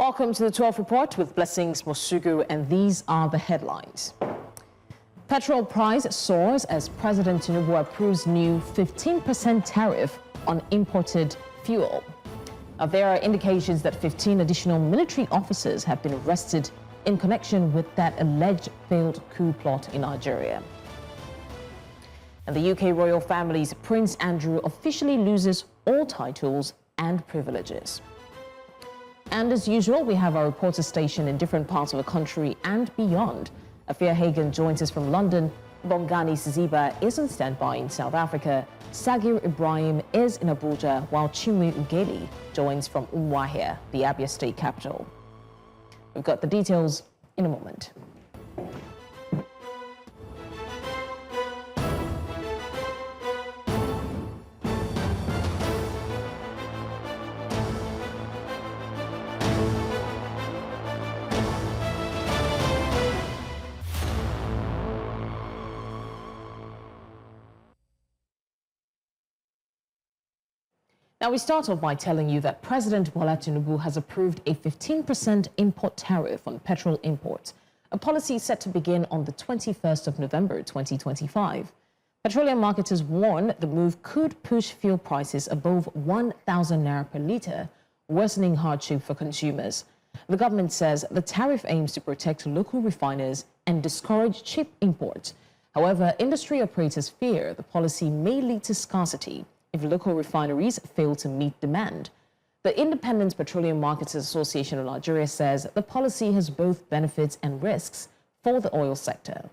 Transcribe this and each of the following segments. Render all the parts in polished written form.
Welcome to the 12 Report with Blessings Mosugu, and these are the headlines. Petrol price soars as President Tinubu approves new 15% tariff on imported fuel. Now, there are indications that 15 additional military officers have been arrested in connection with that alleged failed coup plot in Nigeria. And the UK royal family's Prince Andrew officially loses all titles and privileges. And as usual, we have our reporter stationed in different parts of the country and beyond. Afia Hagen joins us from London. Bongani Siziba is on standby in South Africa. Sagir Ibrahim is in Abuja, while Chinwe Ugeli joins from Umuahia, the Abia state capital. We've got the details in a moment. Now, we start off by telling you that President Bola Tinubu has approved a 15% import tariff on petrol imports, a policy set to begin on the 21st of November 2025. Petroleum marketers warn the move could push fuel prices above 1,000 naira per litre, worsening hardship for consumers. The government says the tariff aims to protect local refiners and discourage cheap imports. However, industry operators fear the policy may lead to scarcity if local refineries fail to meet demand. The Independent Petroleum Marketers Association of Nigeria says the policy has both benefits and risks for the oil sector.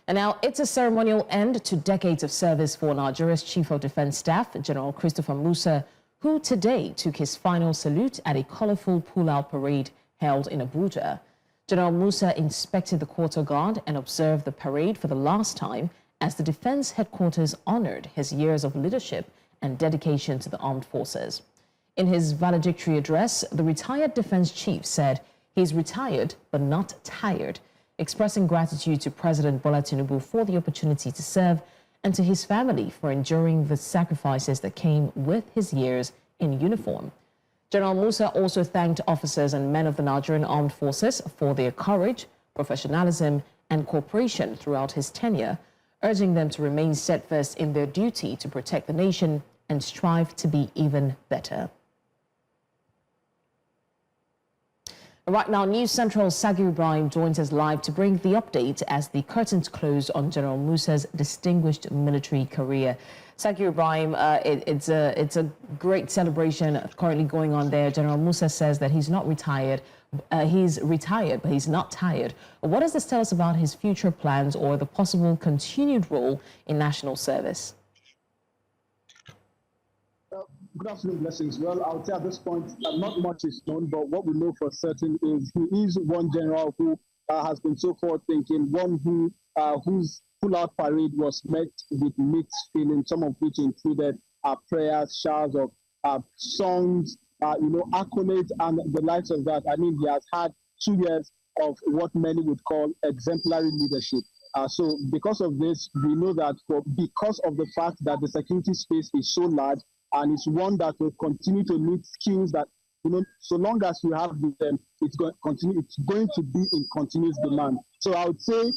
And now it's a ceremonial end to decades of service for Nigeria's Chief of Defense Staff, General Christopher Musa, who today took his final salute at a colorful pull-out parade held in Abuja. General Musa inspected the quarter guard and observed the parade for the last time as the Defense Headquarters honored his years of leadership and dedication to the armed forces. In his valedictory address, the retired Defense Chief said he's retired but not tired, expressing gratitude to President Bola Tinubu for the opportunity to serve and to his family for enduring the sacrifices that came with his years in uniform. General Musa also thanked officers and men of the Nigerian Armed Forces for their courage, professionalism, and cooperation throughout his tenure, urging them to remain steadfast in their duty to protect the nation and strive to be even better. Right now, News Central's Sagir Ibrahim joins us live to bring the update as the curtains close on General Musa's distinguished military career. Sagir Ibrahim, it's a great celebration currently going on there. General Musa says that he's not retired. He's retired, but he's not tired. What does this tell us about his future plans or the possible continued role in national service? Good afternoon, Blessings. Well, I would say at this point, not much is known, but what we know for certain is he is one general who has been so forward-thinking, one who whose pull-out parade was met with mixed feelings, some of which included prayers, showers of songs, accolades, and the likes of that. I mean, he has had 2 years of what many would call exemplary leadership. So because of this, we know that because of the fact that the security space is so large, and it's one that will continue to need skills that, so long as you have them, it's going to be in continuous demand. So I would say,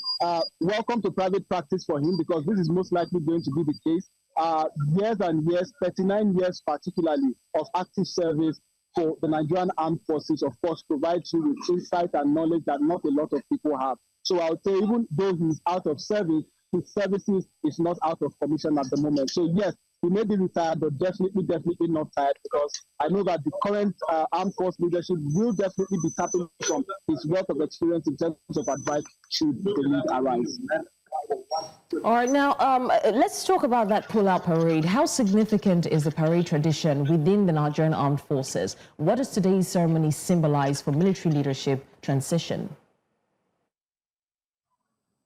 welcome to private practice for him, because this is most likely going to be the case. Years and years, 39 years particularly, of active service for the Nigerian Armed Forces, of course, provides you with insight and knowledge that not a lot of people have. So I would say, even though he's out of service, his services is not out of commission at the moment. So yes, he may be retired, but definitely not tired, because I know that the current armed force leadership will definitely be tapping from his wealth of experience in terms of advice should the need arise. All right, now let's talk about that pull-out parade. How significant is the parade tradition within the Nigerian Armed Forces? What does today's ceremony symbolize for military leadership transition?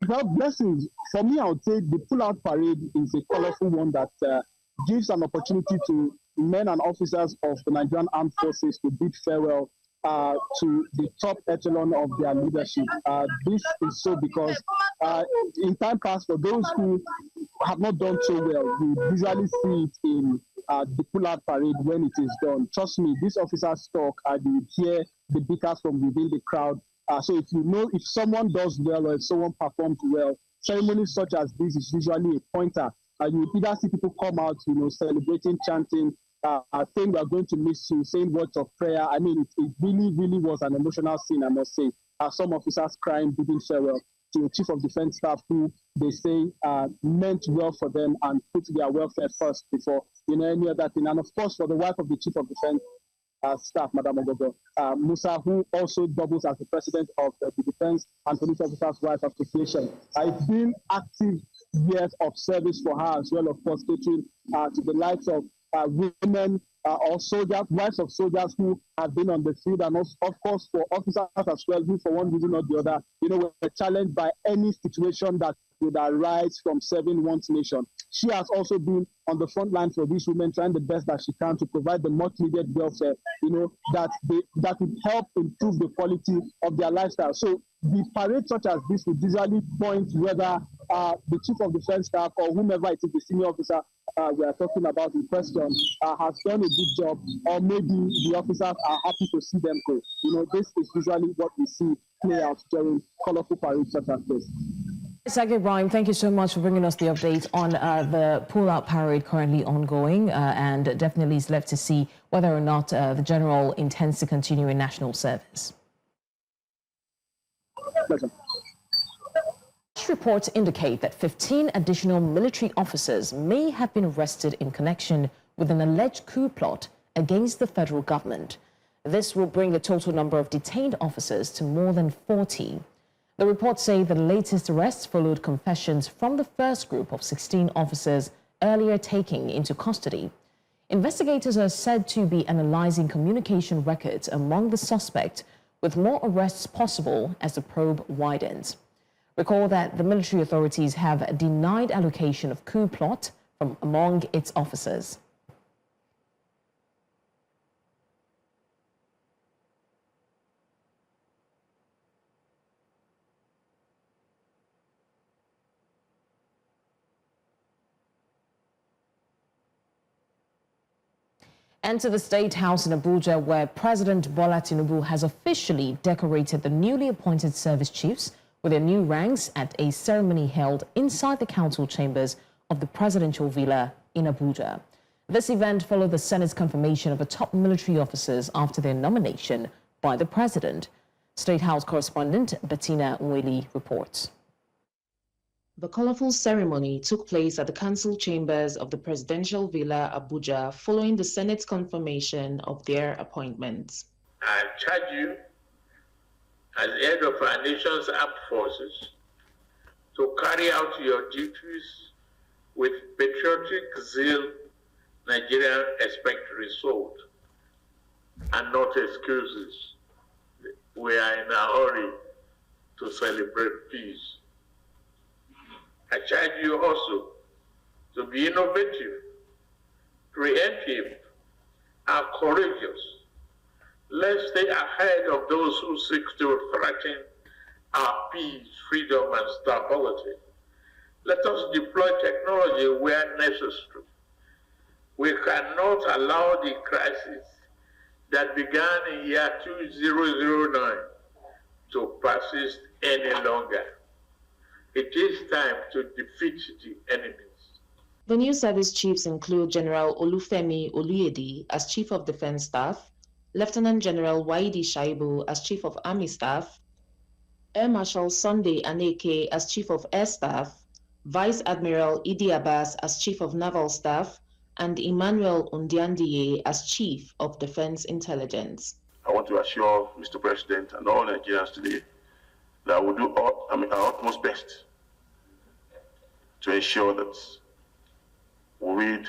Well, Blessings, for me, I would say the pull-out parade is a colorful one that gives an opportunity to men and officers of the Nigerian Armed Forces to bid farewell to the top echelon of their leadership. This is so because in time past, for those who have not done so well, we usually see it in the pull-out parade when it is done. Trust me, these officers talk and you hear the bickers from within the crowd. So if someone does well or if someone performs well, ceremonies such as this is usually a pointer. You either see people come out, celebrating, chanting, saying we are going to miss you, saying words of prayer. I mean, it really, really was an emotional scene, I must say. Some officers crying, bidding farewell to the Chief of Defense Staff, who they say meant well for them and put their welfare first before any other thing. And of course, for the wife of the Chief of Defense Staff, Madam Ogogo, Musa, who also doubles as the president of the Defense and Police Officers' Wife Association. It's been active years of service for her as well, of course, catering to the likes of women or soldiers, wives of soldiers who have been on the field, and also, of course, for officers as well, who for one reason or the other, were challenged by any situation that would arise from serving one's nation. She has also been on the front line for these women, trying the best that she can to provide the much needed welfare, that would help improve the quality of their lifestyle. So the parade such as this would usually point whether the Chief of Defense Staff or whomever it is, the senior officer we are talking about in question, has done a good job, or maybe the officers are happy to see them go. This is usually what we see play out during colorful parades such as this. Isaac Ibrahim, thank you so much for bringing us the update on the pull-out parade currently ongoing, and definitely is left to see whether or not the general intends to continue in national service. Pleasure. Reports indicate that 15 additional military officers may have been arrested in connection with an alleged coup plot against the federal government. This will bring the total number of detained officers to more than 40. The reports say the latest arrests followed confessions from the first group of 16 officers earlier taken into custody. Investigators are said to be analyzing communication records among the suspects, with more arrests possible as the probe widens. Recall that the military authorities have denied allocation of coup plot from among its officers. And to the State House in Abuja, where President Bola Tinubu has officially decorated the newly appointed service chiefs with their new ranks at a ceremony held inside the council chambers of the presidential villa in Abuja. This event followed the Senate's confirmation of the top military officers after their nomination by the president. State House correspondent Bettina Nweli reports. The colorful ceremony took place at the council chambers of the presidential villa Abuja following the Senate's confirmation of their appointments. I charge you as head of our nation's armed forces to carry out your duties with patriotic zeal Nigerians expect result and not excuses. We are in a hurry to celebrate peace. I charge you also to be innovative, preemptive, and courageous. Let's stay ahead of those who seek to threaten our peace, freedom, and stability. Let us deploy technology where necessary. We cannot allow the crisis that began in year 2009 to persist any longer. It is time to defeat the enemies. The new service chiefs include General Olufemi Oluyede as Chief of Defense Staff, Lieutenant General Waidi Shaibu as Chief of Army Staff, Air Marshal Sunday Aneke as Chief of Air Staff, Vice Admiral Idi Abbas as Chief of Naval Staff, and Emmanuel Undiandiye as Chief of Defense Intelligence. I want to assure Mr. President and all Nigerians today that we will do our utmost best to ensure that we rid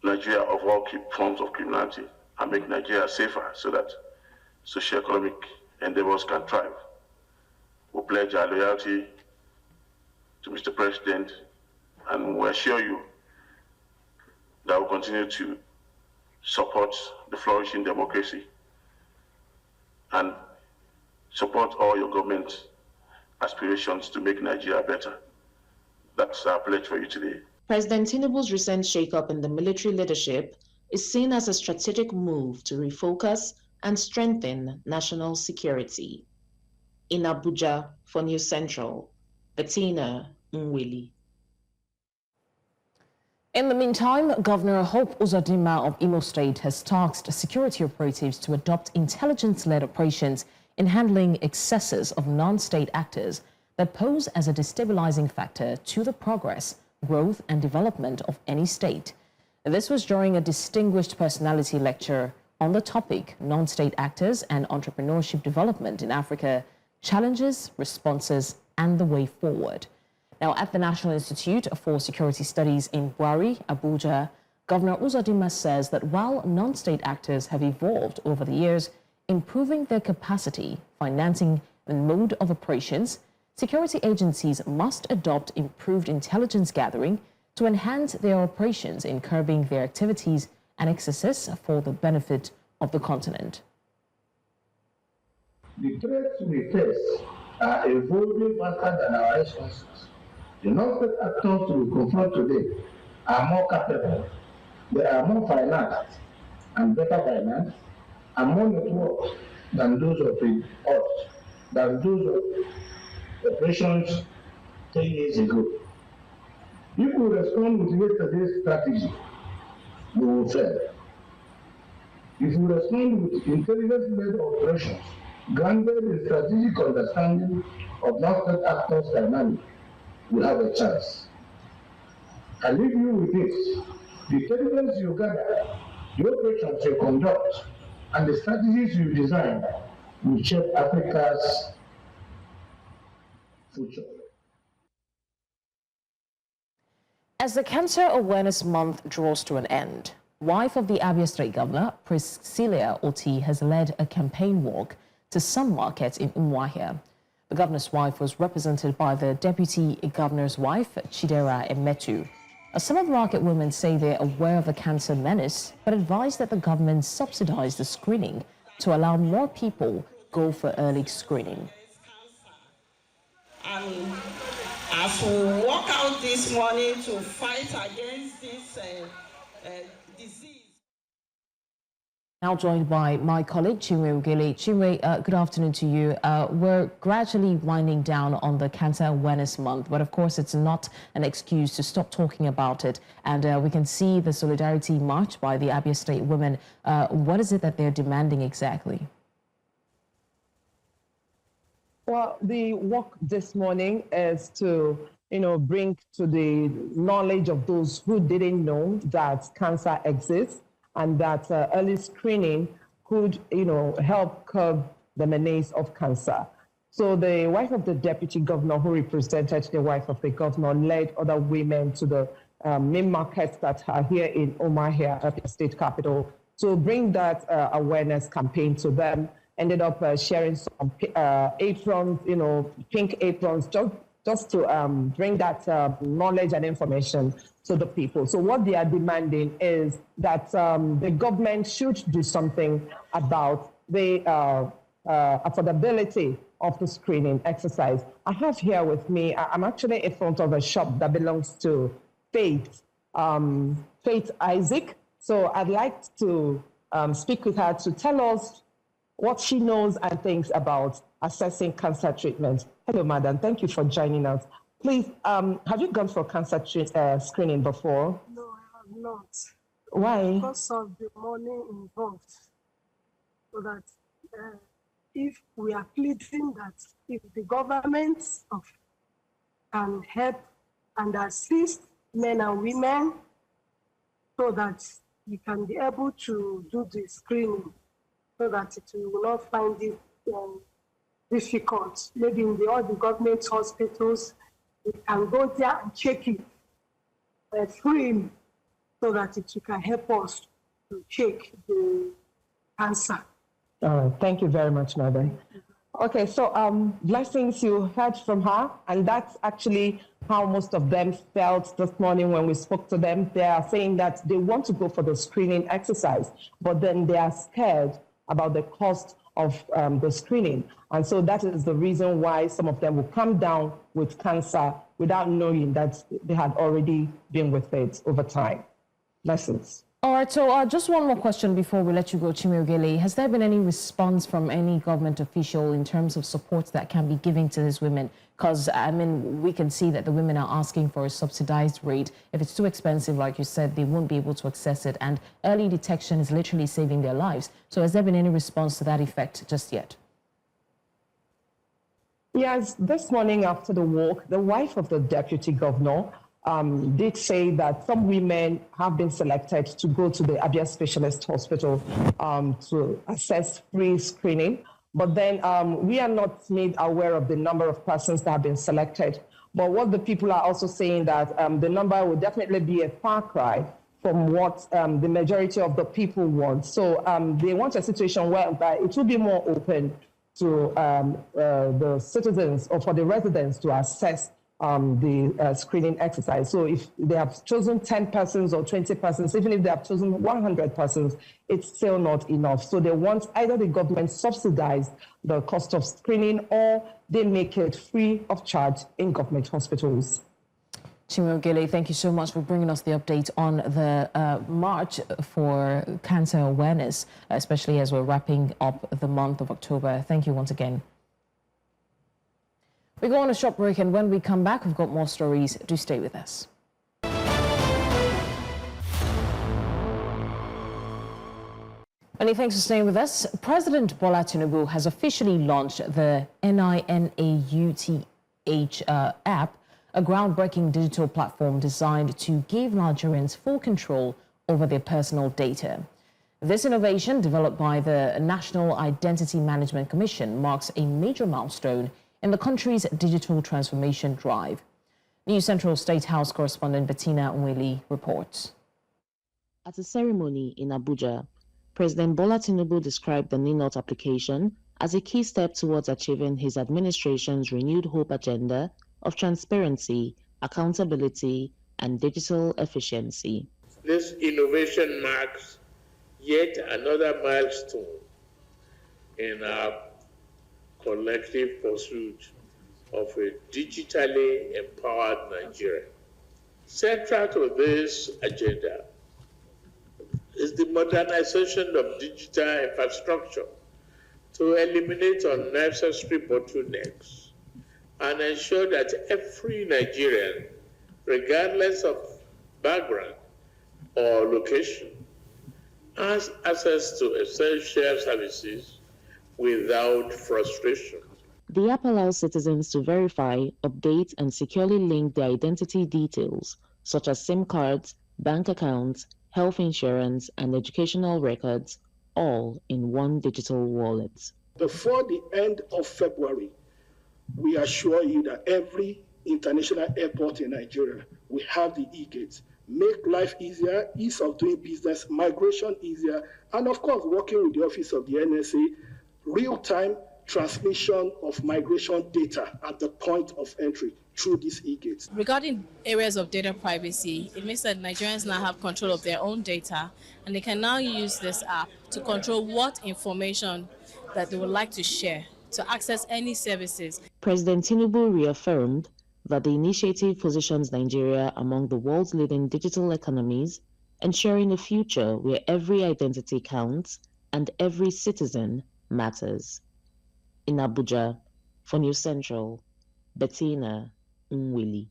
Nigeria of all forms of criminality and make Nigeria safer so that socio-economic endeavors can thrive. We pledge our loyalty to Mr. President, and we assure you that we'll continue to support the flourishing democracy and support all your government aspirations to make Nigeria better. That's our pledge for you today. President Tinubu's recent shakeup in the military leadership is seen as a strategic move to refocus and strengthen national security. In Abuja for News Central, Bettina Nweli. In the meantime, Governor Hope Uzodinma of Imo State has tasked security operatives to adopt intelligence-led operations in handling excesses of non-state actors that pose as a destabilizing factor to the progress, growth, and development of any state. This was during a distinguished personality lecture on the topic Non-State Actors and Entrepreneurship Development in Africa, Challenges, Responses, and the Way Forward. Now, at the National Institute for Security Studies in Bwari, Abuja, Governor Uzodinma says that while non-state actors have evolved over the years, improving their capacity, financing, and mode of operations, security agencies must adopt improved intelligence gathering to enhance their operations in curbing their activities and excesses for the benefit of the continent. The threats we face are evolving faster than our responses. The non-state actors we confront today are more capable, they are more financed and better financed, and more networked than those of operations 10 years ago. If we respond with yesterday's strategy, we will fail. If we respond with intelligence-led operations, grounded in strategic understanding of non-state actors' dynamic, we have a chance. I leave you with this. The intelligence you gather, the operations you conduct, and the strategies you design will shape Africa's future. As the Cancer Awareness Month draws to an end, wife of the Abia State Governor, Priscilla Oti, has led a campaign walk to some markets in Umuahia. The governor's wife was represented by the deputy governor's wife, Chidera Emetu. Some of the market women say they're aware of the cancer menace, but advise that the government subsidize the screening to allow more people go for early screening. As we walk out this morning to fight against this disease. Now joined by my colleague, Chinwe Ugele. Chinwe, good afternoon to you. We're gradually winding down on the Cancer Awareness Month, but of course it's not an excuse to stop talking about it. And we can see the Solidarity March by the Abia State women. What is it that they're demanding exactly? Well, the work this morning is to, bring to the knowledge of those who didn't know that cancer exists, and that early screening could, help curb the menace of cancer. So the wife of the deputy governor, who represented the wife of the governor, led other women to the main markets that are here in Umuahia, the state capital, to bring that awareness campaign to them. Ended up sharing some aprons, pink aprons, just to bring that knowledge and information to the people. So what they are demanding is that the government should do something about the affordability of the screening exercise. I have here with me, I'm actually in front of a shop that belongs to Faith Isaac. So I'd like to speak with her to tell us what she knows and thinks about assessing cancer treatment. Hello, madam. Thank you for joining us. Please, have you gone for cancer screening before? No, I have not. Why? Because of the money involved. So that if we are pleading that if the government can help and assist men and women so that we can be able to do the screening, so that it will not find it difficult. Maybe in all the government hospitals, we can go there and check it free, so that it can help us to check the cancer. All right, thank you very much, madam. Okay, so blessings, you heard from her, and that's actually how most of them felt this morning when we spoke to them. They are saying that they want to go for the screening exercise, but then they are scared about the cost of the screening. And so that is the reason why some of them will come down with cancer without knowing that they had already been with it over time. Lessons. All right, so just one more question before we let you go, Chimeogele. Has there been any response from any government official in terms of support that can be given to these women? Because, I mean, we can see that the women are asking for a subsidized rate. If it's too expensive, like you said, they won't be able to access it. And early detection is literally saving their lives. So has there been any response to that effect just yet? Yes, this morning after the walk, the wife of the deputy governor did say that some women have been selected to go to the Abia Specialist Hospital to assess free screening. But then we are not made aware of the number of persons that have been selected. But what the people are also saying that the number will definitely be a far cry from what the majority of the people want. So they want a situation where it will be more open to the citizens or for the residents to assess the screening exercise. So if they have chosen 10 persons or 20 persons, even if they have chosen 100 persons, it's still not enough. So they want either the government subsidize the cost of screening or they make it free of charge in government hospitals. Chimeogele, thank you so much for bringing us the update on the March for Cancer Awareness, especially as we're wrapping up the month of October. Thank you once again. We go on a short break, and when we come back, we've got more stories. Do stay with us. Many thanks for staying with us. President Bola Tinubu has officially launched the NINAUTH app, a groundbreaking digital platform designed to give Nigerians full control over their personal data. This innovation, developed by the National Identity Management Commission, marks a major milestone in the country's digital transformation drive. News Central State House correspondent Bettina Nweli reports. At a ceremony in Abuja, President Bola Tinubu described the NINAUTH application as a key step towards achieving his administration's renewed hope agenda of transparency, accountability, and digital efficiency. This innovation marks yet another milestone in our collective pursuit of a digitally empowered Nigeria. Central to this agenda is the modernization of digital infrastructure to eliminate unnecessary bottlenecks and ensure that every Nigerian, regardless of background or location, has access to essential services without frustration. The app allows citizens to verify, update, and securely link their identity details, such as SIM cards, bank accounts, health insurance, and educational records, all in one digital wallet. Before the end of February, we assure you that every international airport in Nigeria will have the e-gates. Make life easier, ease of doing business, migration easier, and of course, working with the Office of the NSA, real-time transmission of migration data at the point of entry through these e-gates. Regarding areas of data privacy, it means that Nigerians now have control of their own data, and they can now use this app to control what information that they would like to share to access any services. President Tinubu reaffirmed that the initiative positions Nigeria among the world's leading digital economies, ensuring a future where every identity counts and every citizen matters. In Abuja, for News Central, Bettina Nweli.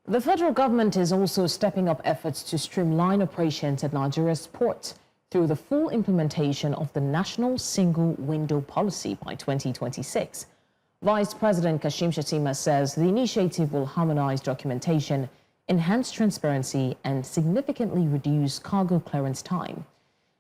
The federal government is also stepping up efforts to streamline operations at Nigeria's ports through the full implementation of the National Single Window Policy by 2026. Vice President Kashim Shettima says the initiative will harmonize documentation, enhance transparency, and significantly reduce cargo clearance time.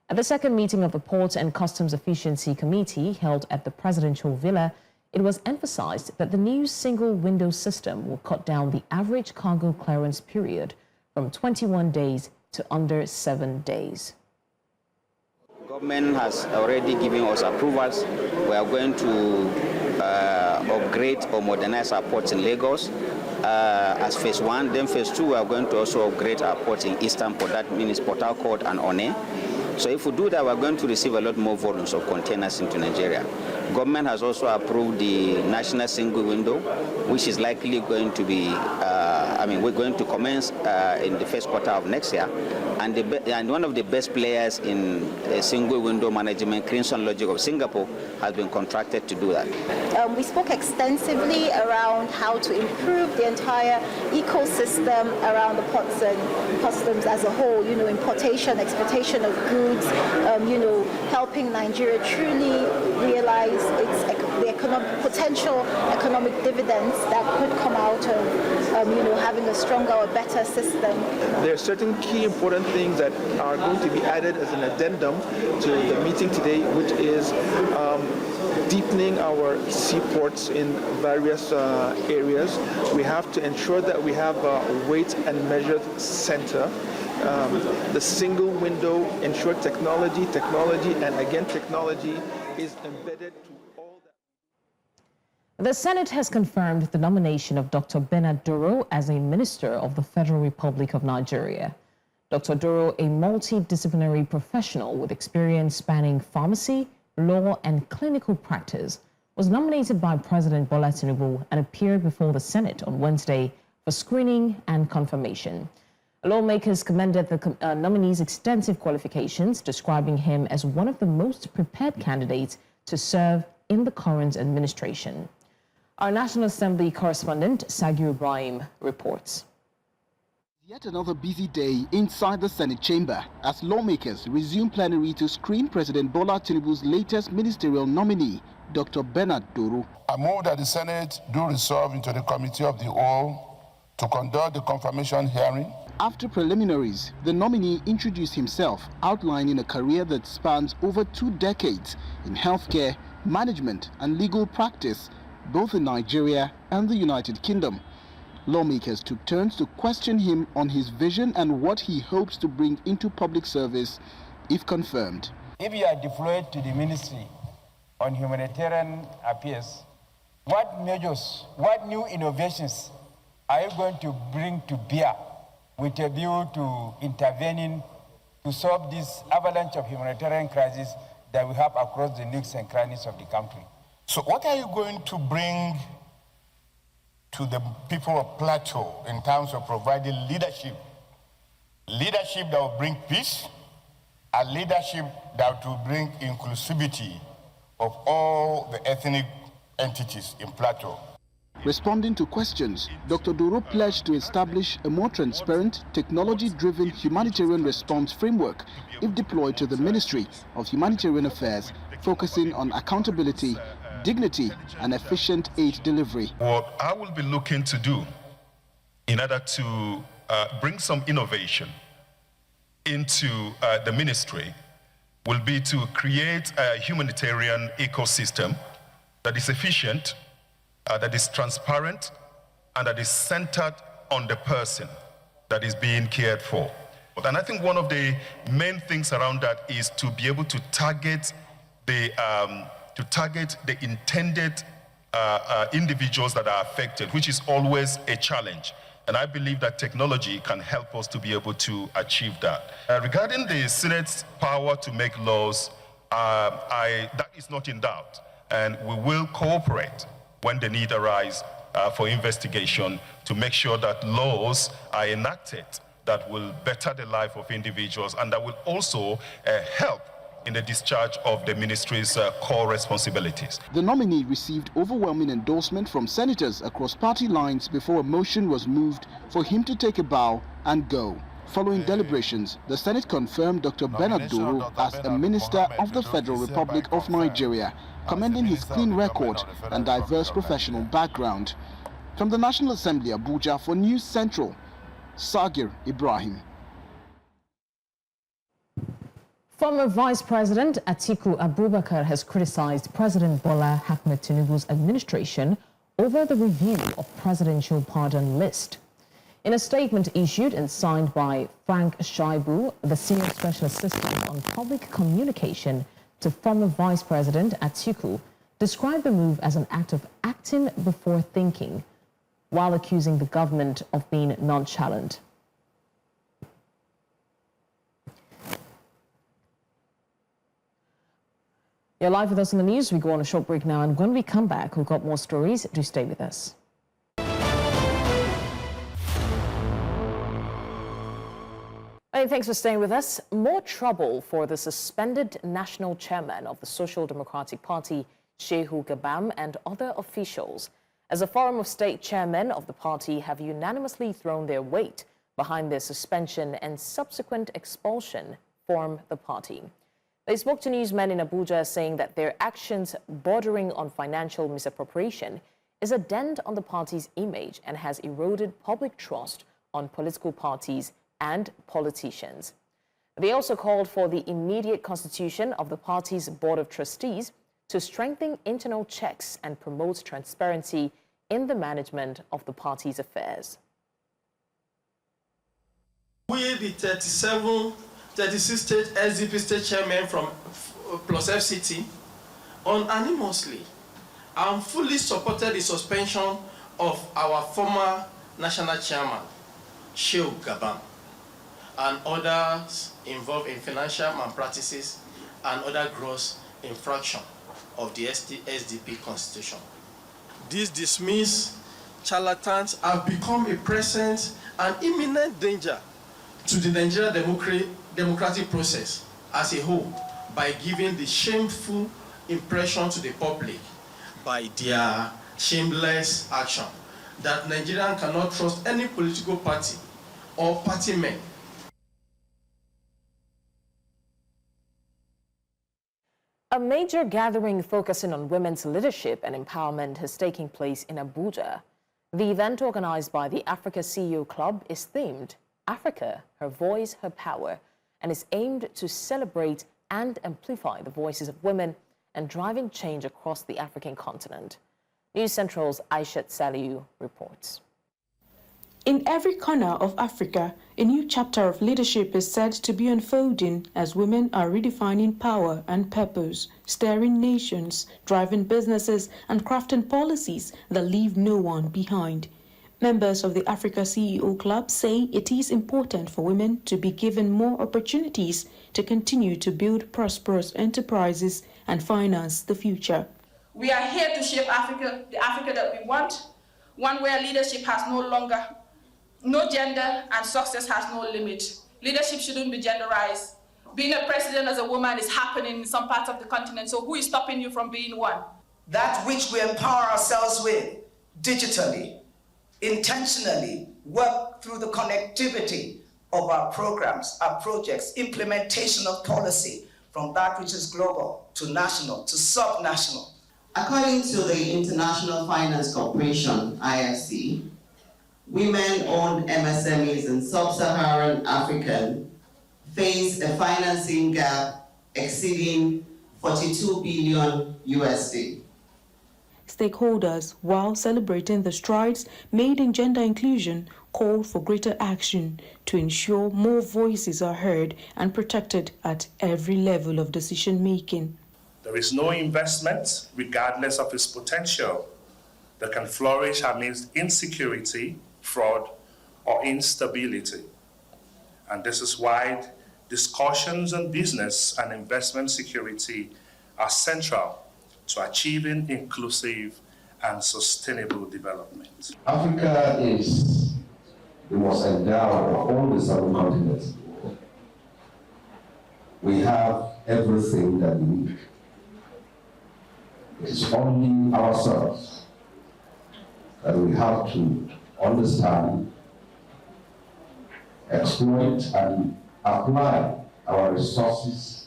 At the second meeting of the Port and Customs Efficiency Committee held at the Presidential Villa, it was emphasized that the new single window system will cut down the average cargo clearance period from 21 days to under 7 days. Government has already given us approvals. We are going to upgrade or modernize our ports in Lagos as phase 1. Then phase 2, we are going to also upgrade our ports in Eastern Port, that means Port Harcourt and One. So if we do that, we're going to receive a lot more volumes of containers into Nigeria. Government has also approved the national single window, which is likely going to be, we're going to commence in the first quarter of next year. And one of the best players in single window management, Crimson Logic of Singapore, has been contracted to do that. We spoke extensively around how to improve the entire ecosystem around the ports and customs as a whole, importation, exportation of goods, helping Nigeria truly realize the potential economic dividends that could come out of, having a stronger or better system. There are certain key important things that are going to be added as an addendum to the meeting today, which is deepening our seaports in various areas. We have to ensure that we have a weight and measure center. The single window ensure technology, and again technology is embedded to all that. The Senate has confirmed the nomination of Dr. Bernard Doro as a Minister of the Federal Republic of Nigeria. Dr. Doro, a multidisciplinary professional with experience spanning pharmacy, law and clinical practice, was nominated by President Bola Tinubu and appeared before the Senate on Wednesday for screening and confirmation. Lawmakers commended the nominee's extensive qualifications, describing him as one of the most prepared candidates to serve in the current administration. Our National Assembly correspondent, Sagir Ibrahim, reports. Yet another busy day inside the Senate chamber as lawmakers resume plenary to screen President Bola Tinubu's latest ministerial nominee, Dr. Bernard Doro. I move that the Senate do resolve into the Committee of the Whole to conduct the confirmation hearing. After preliminaries, the nominee introduced himself, outlining a career that spans over 2 decades in healthcare, management and legal practice, both in Nigeria and the United Kingdom. Lawmakers took turns to question him on his vision and what he hopes to bring into public service if confirmed. If you are deployed to the Ministry on Humanitarian Affairs, what measures, what new innovations are you going to bring to bear with a view to intervening to solve this avalanche of humanitarian crisis that we have across the nooks and crannies of the country? So what are you going to bring to the people of Plateau in terms of providing leadership? Leadership that will bring peace, a leadership that will bring inclusivity of all the ethnic entities in Plateau. Responding to questions, Dr. Doro pledged to establish a more transparent, technology-driven humanitarian response framework if deployed to the Ministry of Humanitarian Affairs, focusing on accountability, dignity and efficient aid delivery. What I will be looking to do in order to bring some innovation into the ministry will be to create a humanitarian ecosystem that is efficient, that is transparent, and that is centered on the person that is being cared for. And I think one of the main things around that is to be able to target the intended individuals that are affected, which is always a challenge. And I believe that technology can help us to be able to achieve that. Regarding the Senate's power to make laws, that is not in doubt. And we will cooperate when the need arises for investigation to make sure that laws are enacted that will better the life of individuals and that will also help in the discharge of the ministry's core responsibilities. The nominee received overwhelming endorsement from senators across party lines before a motion was moved for him to take a bow and go. Following deliberations, the Senate confirmed Dr. Bernard Doro as a Minister of the Federal Republic of Nigeria, commending his clean record and diverse professional background. From the National Assembly, Abuja, for News Central, Sagir Ibrahim. Former Vice President Atiku Abubakar has criticized President Bola Ahmed Tinubu's administration over the review of presidential pardon list. In a statement issued and signed by Frank Shaibu, the Senior Special Assistant on Public Communication to former Vice President Atiku, described the move as an act of acting before thinking, while accusing the government of being nonchalant. You're live with us on the news. We go on a short break now, and when we come back, we've got more stories. Do stay with us. Hey, thanks for staying with us. More trouble for the suspended national chairman of the Social Democratic Party, Shehu Gabam, and other officials, as a forum of state chairmen of the party have unanimously thrown their weight behind their suspension and subsequent expulsion from the party. They spoke to newsmen in Abuja, saying that their actions bordering on financial misappropriation is a dent on the party's image and has eroded public trust on political parties and politicians. They also called for the immediate constitution of the party's Board of Trustees to strengthen internal checks and promote transparency in the management of the party's affairs. We, the 36 state SDP state chairmen from plus FCT, unanimously and fully supported the suspension of our former national chairman, Shehu Gabam, and others involved in financial malpractices and other gross infraction of the SDP constitution. These dismissed charlatans have become a present and imminent danger to the Nigerian democratic process as a whole by giving the shameful impression to the public by their shameless action that Nigerians cannot trust any political party or party men. A major gathering focusing on women's leadership and empowerment has taken place in Abuja. The event, organized by the Africa CEO Club, is themed Africa, Her Voice, Her Power, and is aimed to celebrate and amplify the voices of women and driving change across the African continent. News Central's Aishat Saliu reports. In every corner of Africa, a new chapter of leadership is said to be unfolding as women are redefining power and purpose, steering nations, driving businesses, and crafting policies that leave no one behind. Members of the Africa CEO Club say it is important for women to be given more opportunities to continue to build prosperous enterprises and finance the future. We are here to shape Africa, the Africa that we want, one where leadership has no gender and success has no limit. Leadership shouldn't be genderized. Being a president as a woman is happening in some parts of the continent, so who is stopping you from being one? That which we empower ourselves with digitally, intentionally work through the connectivity of our programs, our projects, implementation of policy from that which is global to national to subnational. According to the International Finance Corporation, IFC, women-owned MSMEs in sub-Saharan Africa face a financing gap exceeding $42 billion USD. Stakeholders, while celebrating the strides made in gender inclusion, called for greater action to ensure more voices are heard and protected at every level of decision-making. There is no investment, regardless of its potential, that can flourish amidst insecurity, fraud, or instability. And this is why discussions on business and investment security are central to achieving inclusive and sustainable development. Africa is the most endowed of all the 7 continents. We have everything that we need. It's only ourselves that we have to understand, exploit, and apply our resources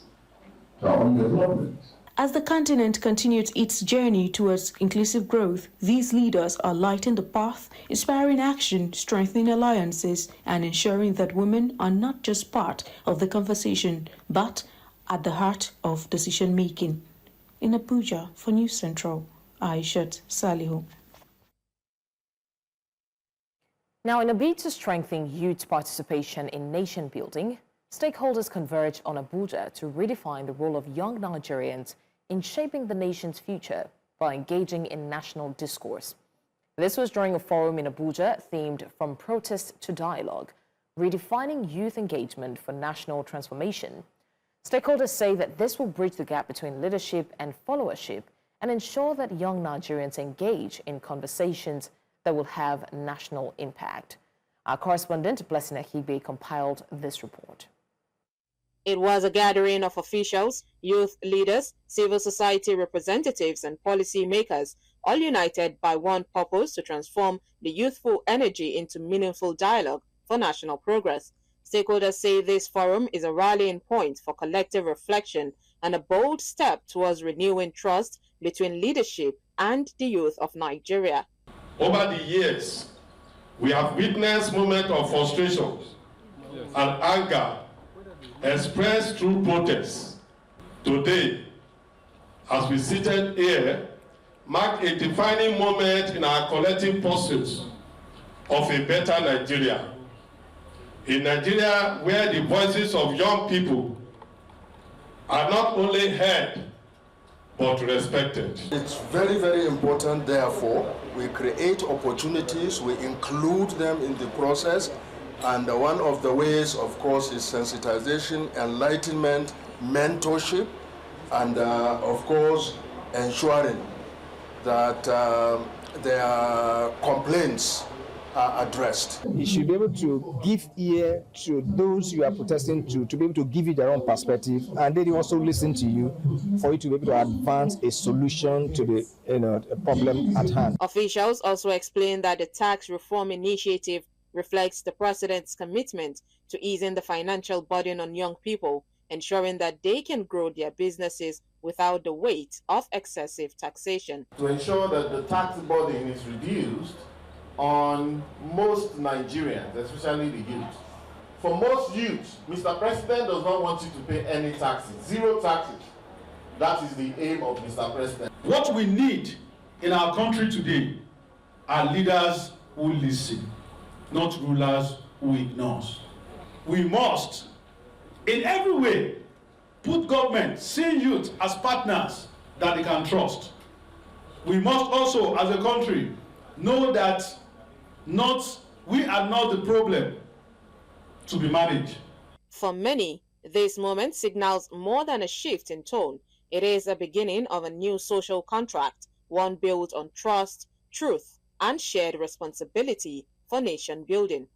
to our own development. As the continent continues its journey towards inclusive growth, these leaders are lighting the path, inspiring action, strengthening alliances, and ensuring that women are not just part of the conversation, but at the heart of decision-making. In Abuja, for News Central, Aishat Salihu. Now, in a bid to strengthen youth participation in nation building, stakeholders converge on Abuja to redefine the role of young Nigerians in shaping the nation's future by engaging in national discourse. This was during a forum in Abuja themed From Protest to Dialogue, Redefining Youth Engagement for National Transformation. Stakeholders say that this will bridge the gap between leadership and followership and ensure that young Nigerians engage in conversations that will have national impact. Our correspondent, Blessing Ahibe, compiled this report. It was a gathering of officials, youth leaders, civil society representatives, and policy makers, all united by one purpose: to transform the youthful energy into meaningful dialogue for national progress. Stakeholders say this forum is a rallying point for collective reflection and a bold step towards renewing trust between leadership and the youth of Nigeria. Over the years, we have witnessed moments of frustration and anger expressed through protests. Today, as we seated here, marked a defining moment in our collective pursuit of a better Nigeria. A Nigeria where the voices of young people are not only heard, but respected. It's very, very important, therefore, we create opportunities, we include them in the process, and one of the ways, of course, is sensitization, enlightenment, mentorship, and of course, ensuring that their complaints are addressed. You should be able to give ear to those you are protesting to be able to give you their own perspective, and they also listen to you for you to be able to advance a solution to the problem at hand. Officials also explained that the tax reform initiative reflects the president's commitment to easing the financial burden on young people, ensuring that they can grow their businesses without the weight of excessive taxation. To ensure that the tax burden is reduced on most Nigerians, especially the youth. For most youths, Mr. President does not want you to pay any taxes, zero taxes. That is the aim of Mr. President. What we need in our country today are leaders who listen, not rulers who ignore. We must, in every way, put government, see youth as partners that they can trust. We must also, as a country, know that we are not the problem to be managed. For many, this moment signals more than a shift in tone. It is the beginning of a new social contract, one built on trust, truth, and shared responsibility for nation building.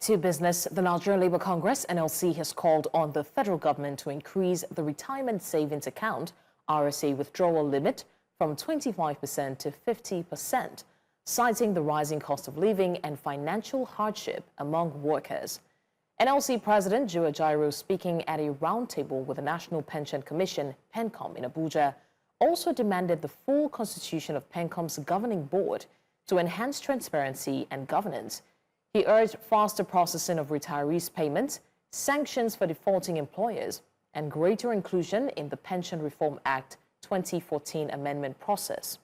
To business, the Nigerian Labour Congress, NLC, has called on the federal government to increase the retirement savings account, RSA withdrawal limit from 25% to 50%, citing the rising cost of living and financial hardship among workers. NLC President Joe Ajaero, speaking at a roundtable with the National Pension Commission, PENCOM, in Abuja, also demanded the full constitution of PENCOM's governing board to enhance transparency and governance. He urged faster processing of retirees' payments, sanctions for defaulting employers, and greater inclusion in the Pension Reform Act 2014 amendment process.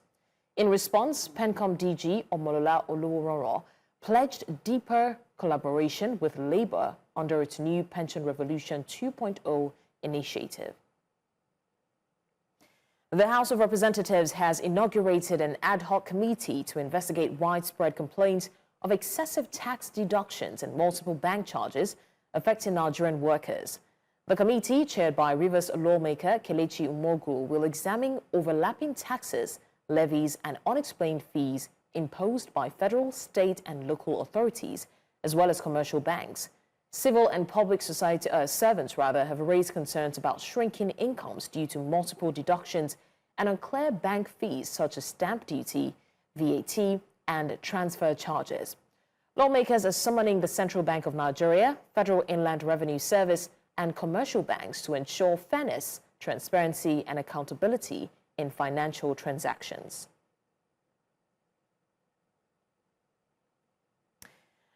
In response, PENCOM DG Omolola Oluwororo pledged deeper collaboration with Labour under its new Pension Revolution 2.0 initiative. The House of Representatives has inaugurated an ad hoc committee to investigate widespread complaints of excessive tax deductions and multiple bank charges affecting Nigerian workers. The committee, chaired by Rivers lawmaker Kelechi Umogu, will examine overlapping taxes, levies, and unexplained fees imposed by federal, state, and local authorities, as well as commercial banks. Civil and public society servants have raised concerns about shrinking incomes due to multiple deductions and unclear bank fees such as stamp duty, VAT, and transfer charges. Lawmakers are summoning the Central Bank of Nigeria, Federal Inland Revenue Service, and commercial banks to ensure fairness, transparency, and accountability in financial transactions.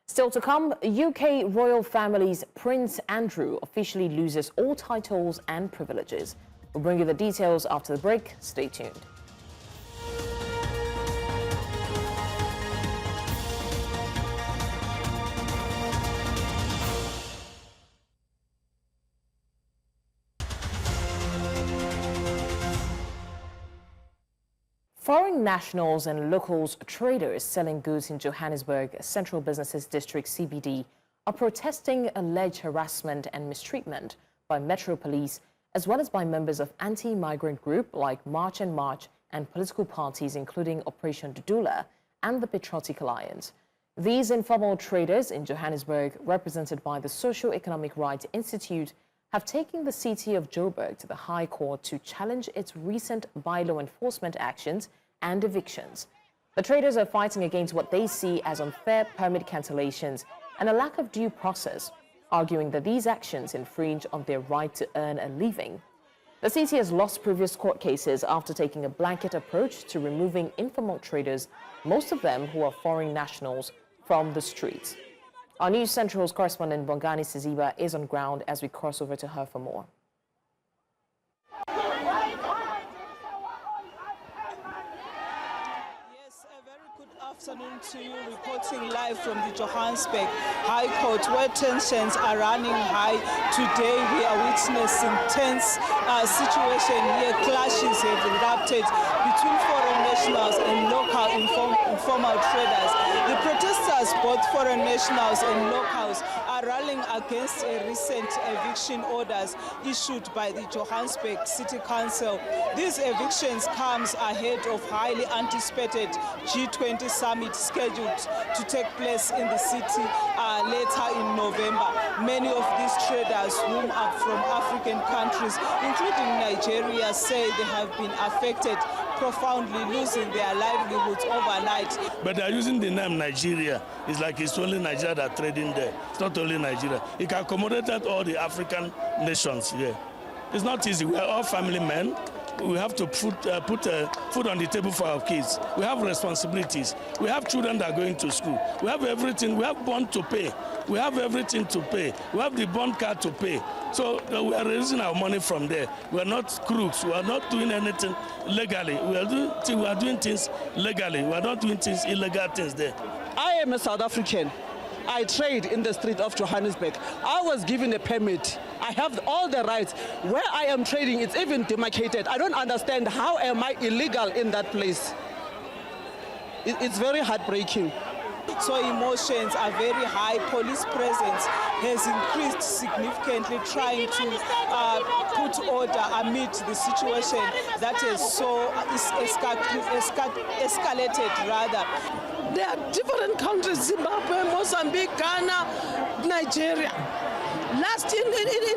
Still to come, UK royal family's Prince Andrew officially loses all titles and privileges. We'll bring you the details after the break. Stay tuned. Foreign nationals and locals traders selling goods in Johannesburg Central Businesses District CBD are protesting alleged harassment and mistreatment by Metro Police, as well as by members of anti-migrant groups like March and March and political parties including Operation Dudula and the Patriotic Alliance. These informal traders in Johannesburg, represented by the Socio-Economic Rights Institute, have taken the city of Joburg to the High Court to challenge its recent by-law enforcement actions and evictions. The traders are fighting against what they see as unfair permit cancellations and a lack of due process, arguing that these actions infringe on their right to earn a living. The city has lost previous court cases after taking a blanket approach to removing informal traders, most of them who are foreign nationals, from the streets. Our News Central's correspondent Bongani Siziba is on ground as we cross over to her for more. Afternoon to you, reporting live from the Johannesburg High Court, where tensions are running high. Today we are witnessing tense situation here. Clashes have erupted between foreign nationals and local informal traders. The protesters, both foreign nationals and locals, are rallying against a recent eviction orders issued by the Johannesburg City Council. These evictions comes ahead of highly anticipated G20 summit scheduled to take place in the city later in November. Many of these traders, whom are from African countries, including Nigeria, say they have been affected profoundly, losing their livelihoods overnight. But they're using the name Nigeria. It's like it's only Nigeria that trading there. It's not only Nigeria. It can accommodate all the African nations here. It's not easy. We are all family men. We have to put food on the table for our kids. We have responsibilities. We have children that are going to school. We have everything. We have bond to pay. We have everything to pay. We have the bond card to pay. So we are raising our money from there. We are not crooks. We are not doing anything legally. We are doing things legally. We are not doing things illegal things there. I am a South African. I trade in the street of Johannesburg. I was given a permit. I have all the rights. Where I am trading, it's even demarcated. I don't understand how am I illegal in that place. It's very heartbreaking. So emotions are very high. Police presence has increased significantly, trying to put order amid the situation that is so escalated rather. There are different countries: Zimbabwe, Mozambique, Ghana, Nigeria. Last in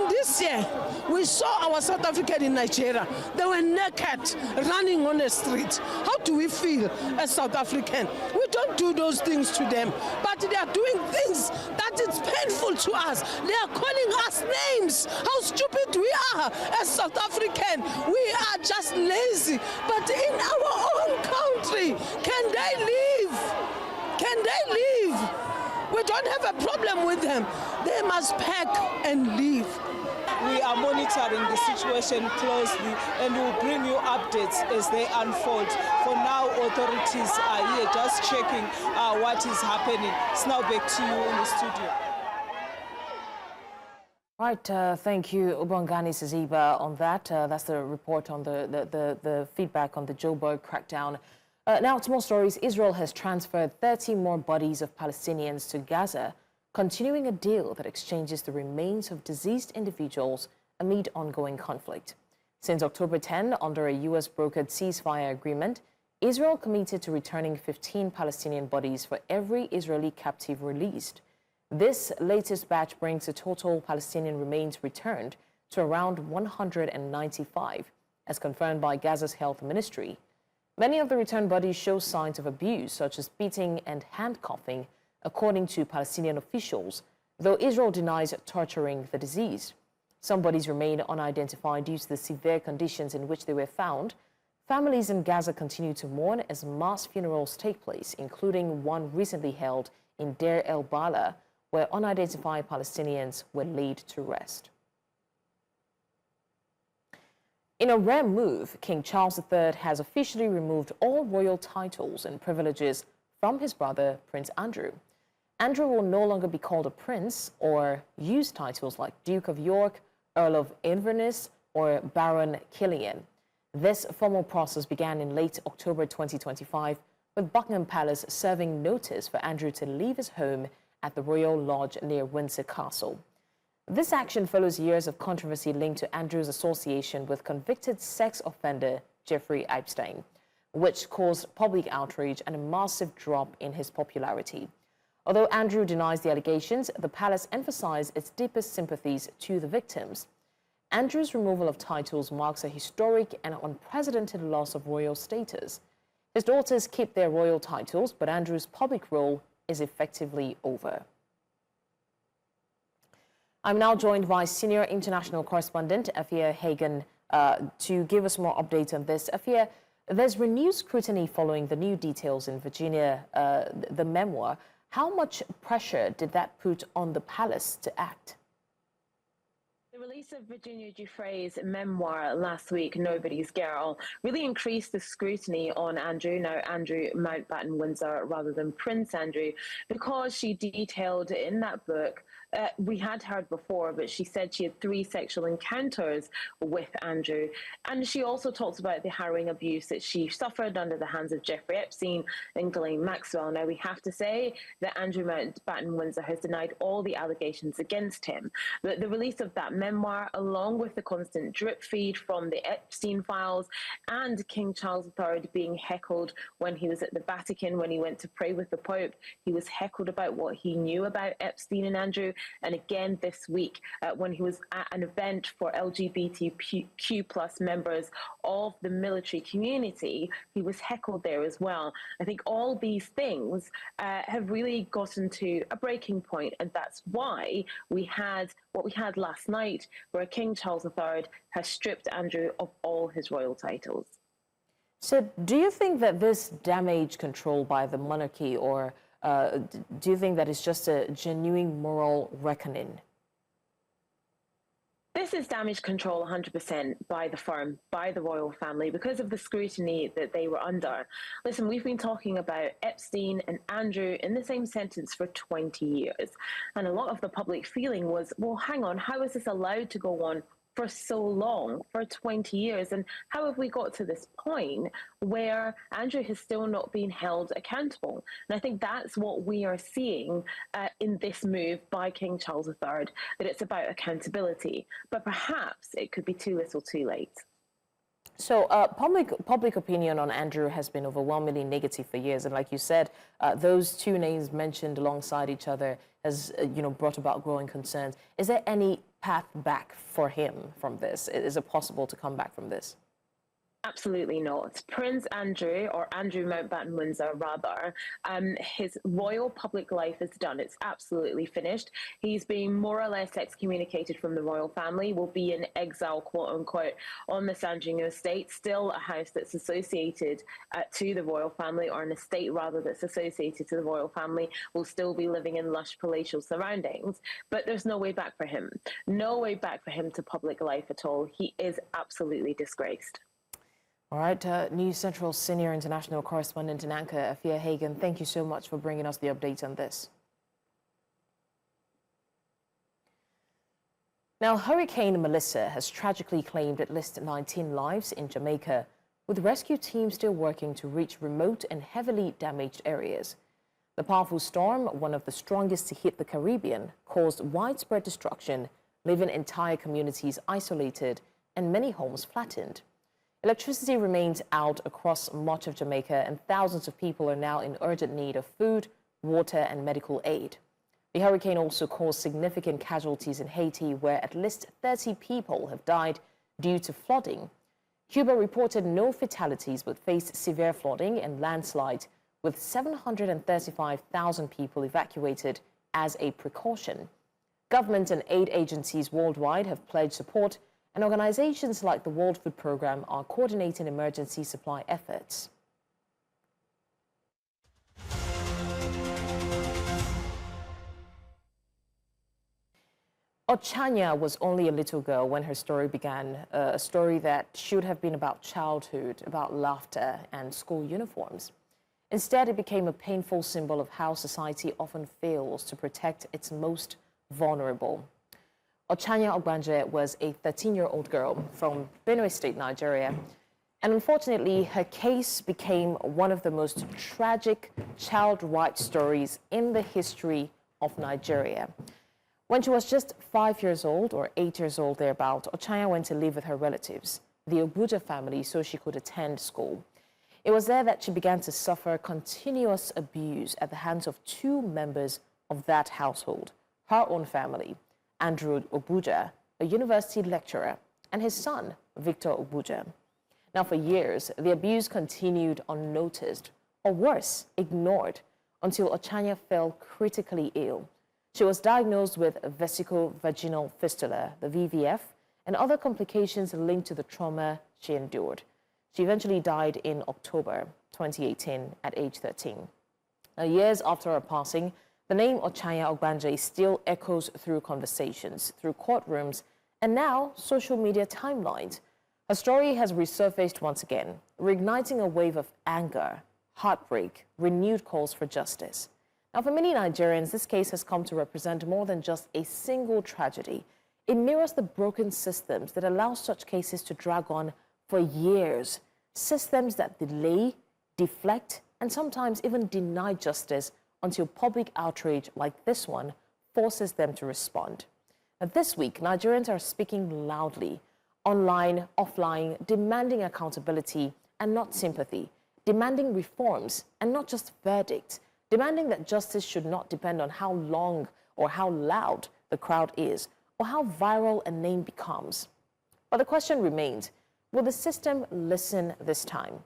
this year, we saw our South African in Nigeria. They were naked, running on the street. How do we feel as South African? We don't do those things to them, but they are doing things that is painful to us. They are calling us names. How stupid we are as South African. We are just lazy. But in our own country, can they live? Can they live? We don't have a problem with them. They must pack and leave. We are monitoring the situation closely and will bring you updates as they unfold. For now, authorities are here just checking what is happening. It's now back to you in the studio. Right, thank you, Ubongani Siziba, on that. That's the report on the feedback on the Joburg crackdown. Now to more stories. Israel has transferred 30 more bodies of Palestinians to Gaza, continuing a deal that exchanges the remains of deceased individuals amid ongoing conflict. Since October 10, under a U.S.-brokered ceasefire agreement, Israel committed to returning 15 Palestinian bodies for every Israeli captive released. This latest batch brings the total Palestinian remains returned to around 195, as confirmed by Gaza's Health Ministry. Many of the returned bodies show signs of abuse, such as beating and handcuffing, according to Palestinian officials, though Israel denies torturing the deceased. Some bodies remain unidentified due to the severe conditions in which they were found. Families in Gaza continue to mourn as mass funerals take place, including one recently held in Deir el-Balah, where unidentified Palestinians were laid to rest. In a rare move, King Charles III has officially removed all royal titles and privileges from his brother, Prince Andrew. Andrew will no longer be called a prince or use titles like Duke of York, Earl of Inverness, or Baron Killian. This formal process began in late October 2025, with Buckingham Palace serving notice for Andrew to leave his home at the Royal Lodge near Windsor Castle. This action follows years of controversy linked to Andrew's association with convicted sex offender Jeffrey Epstein, which caused public outrage and a massive drop in his popularity. Although Andrew denies the allegations, the palace emphasized its deepest sympathies to the victims. Andrew's removal of titles marks a historic and unprecedented loss of royal status. His daughters keep their royal titles, but Andrew's public role is effectively over. I'm now joined by senior international correspondent Afia Hagen to give us more updates on this. Afia, there's renewed scrutiny following the new details in Virginia, the memoir. How much pressure did that put on the palace to act? The release of Virginia Giuffre's memoir last week, Nobody's Girl, really increased the scrutiny on Andrew Mountbatten Windsor rather than Prince Andrew, because she detailed in that book, we had heard before, but she said she had 3 sexual encounters with Andrew. And she also talks about the harrowing abuse that she suffered under the hands of Jeffrey Epstein and Ghislaine Maxwell. Now, we have to say that Andrew Mountbatten Windsor has denied all the allegations against him. But the release of that memoir, along with the constant drip feed from the Epstein files and King Charles III being heckled when he was at the Vatican, when he went to pray with the Pope, he was heckled about what he knew about Epstein and Andrew. And again this week, when he was at an event for LGBTQ plus members of the military community, he was heckled there as well. I think all these things have really gotten to a breaking point, and that's why we had what we had last night, where King Charles III has stripped Andrew of all his royal titles. So do you think that this damage control by the monarchy, or do you think that it's just a genuine moral reckoning? This is damage control 100% by the firm, by the royal family, because of the scrutiny that they were under. Listen, we've been talking about Epstein and Andrew in the same sentence for 20 years. And a lot of the public feeling was, well, hang on, how is this allowed to go on for so long, for 20 years? And how have we got to this point where Andrew has still not been held accountable? And I think that's what we are seeing in this move by King Charles III, that it's about accountability. But perhaps it could be too little too late. So public opinion on Andrew has been overwhelmingly negative for years. And like you said, those 2 names mentioned alongside each other has brought about growing concerns. Is there any path back for him from this? Is it possible to come back from this? Absolutely not. Prince Andrew, or Andrew Mountbatten Windsor rather, his royal public life is done. It's absolutely finished. He's been more or less excommunicated from the royal family, will be in exile, quote unquote, on the Sandringham estate, still a house that's associated to the royal family, or an estate rather that's associated to the royal family, will still be living in lush palatial surroundings. But there's no way back for him. No way back for him to public life at all. He is absolutely disgraced. All right, News Central senior international correspondent and anchor Afia Hagen, thank you so much for bringing us the updates on this. Now, Hurricane Melissa has tragically claimed at least 19 lives in Jamaica, with rescue teams still working to reach remote and heavily damaged areas. The powerful storm, one of the strongest to hit the Caribbean, caused widespread destruction, leaving entire communities isolated and many homes flattened. Electricity remains out across much of Jamaica, and thousands of people are now in urgent need of food, water, and medical aid. The hurricane also caused significant casualties in Haiti, where at least 30 people have died due to flooding. Cuba reported no fatalities but faced severe flooding and landslides, with 735,000 people evacuated as a precaution. Government and aid agencies worldwide have pledged support, and organizations like the World Food Programme are coordinating emergency supply efforts. Ochanya was only a little girl when her story began, a story that should have been about childhood, about laughter and school uniforms. Instead, it became a painful symbol of how society often fails to protect its most vulnerable. Ochanya Ogbanje was a 13-year-old girl from Benue State, Nigeria. And unfortunately, her case became one of the most tragic child rights stories in the history of Nigeria. When she was just 5 years old or 8 years old thereabout, Ochanya went to live with her relatives, the Obuja family, so she could attend school. It was there that she began to suffer continuous abuse at the hands of two members of that household, her own family, Andrew Obuja, a university lecturer, and his son, Victor Obuja. Now, for years, the abuse continued unnoticed, or worse, ignored, until Ochanya fell critically ill. She was diagnosed with vesico-vaginal fistula, the VVF, and other complications linked to the trauma she endured. She eventually died in October 2018 at age 13. Now, years after her passing, the name Ochanya Ogbanje still echoes through conversations, through courtrooms, and now social media timelines. Her story has resurfaced once again, reigniting a wave of anger, heartbreak, renewed calls for justice. Now, for many Nigerians, this case has come to represent more than just a single tragedy. It mirrors the broken systems that allow such cases to drag on for years, systems that delay, deflect, and sometimes even deny justice until public outrage like this one forces them to respond. Now, this week, Nigerians are speaking loudly, online, offline, demanding accountability and not sympathy, demanding reforms and not just verdicts, demanding that justice should not depend on how long or how loud the crowd is or how viral a name becomes. But the question remains, will the system listen this time?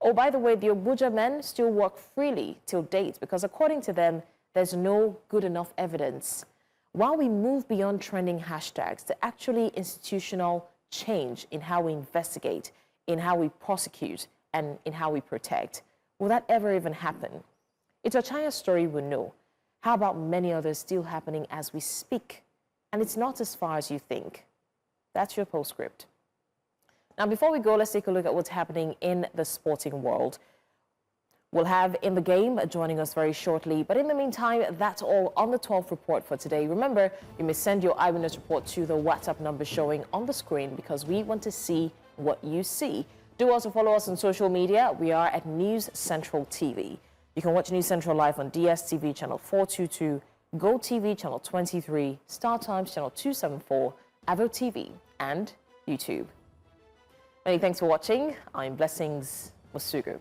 Oh, by the way, the Obuja men still work freely till date because according to them, there's no good enough evidence. While we move beyond trending hashtags to actually institutional change in how we investigate, in how we prosecute, and in how we protect, will that ever even happen? It's Ochanya's story we know. How about many others still happening as we speak? And it's not as far as you think. That's your postscript. Now, before we go, let's take a look at what's happening in the sporting world. We'll have In the Game joining us very shortly. But in the meantime, that's all on the 12th report for today. Remember, you may send your eyewitness report to the WhatsApp number showing on the screen because we want to see what you see. Do also follow us on social media. We are at News Central TV. You can watch News Central live on DSTV channel 422, GoTV channel 23, Star Times channel 274, Avo TV, and YouTube. Many thanks for watching. I'm Blessings Masugu.